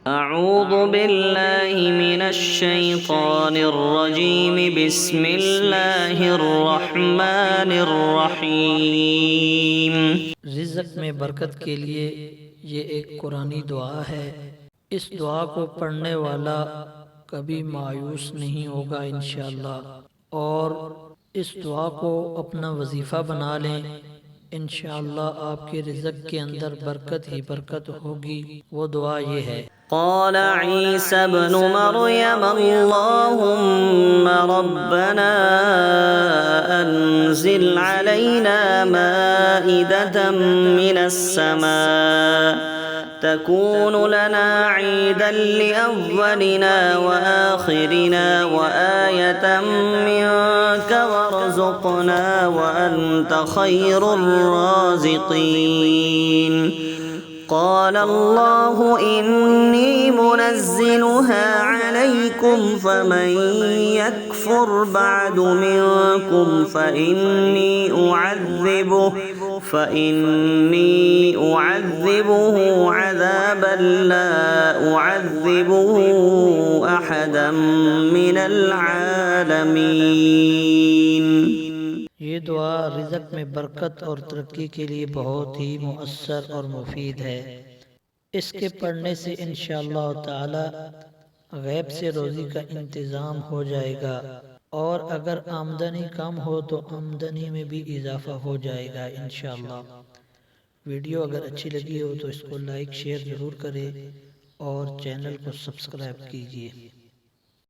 अऊज़ु बिल्लाहि मिनश शैतानिर रजीम बिस्मिल्लाहिर रहमानिर रहीम। रिज़्क़ में बरकत के लिए ये एक कुरानी दुआ है। इस दुआ को पढ़ने वाला कभी मायूस नहीं होगा इंशाअल्लाह। और इस दुआ को अपना वजीफ़ा बना लें, इंशाअल्लाह आपके रिज़्क़ के अंदर बरकत ही बरकत होगी। वो दुआ ये है। क़ाल ईसा इब्नु मरयम अल्लाहुम्मा रब्बना अन्ज़िल अलैना माइदतम मिनस समा तकूनु लना ईदन लिअव्वलिना व आखिरिना व आयतम मिनक वरज़ुक़ना व अन्त खैरुर राज़िक़ीन। क़ाल अल्लाहु इन्नी मुनज़्ज़िलुहा अलैकुम फमन यकफ़ुर बअदु मिनकुम फ़इन्नी उअज़्ज़िबुहु अज़ाबन ला उअज़्ज़िबुहु अहदन मिनल आलमीन। ये दुआ रिज़्क़ में बरकत और तरक्की के लिए बहुत ही मुअस्सर और मुफीद है। इसके पढ़ने से इंशाअल्लाह ताला गैब से रोज़ी का इंतज़ाम हो जाएगा, और अगर आमदनी कम हो तो आमदनी में भी इजाफ़ा हो जाएगा इंशाअल्लाह। वीडियो अगर अच्छी लगी हो तो इसको लाइक शेयर ज़रूर करें और चैनल को सब्सक्राइब कीजिए।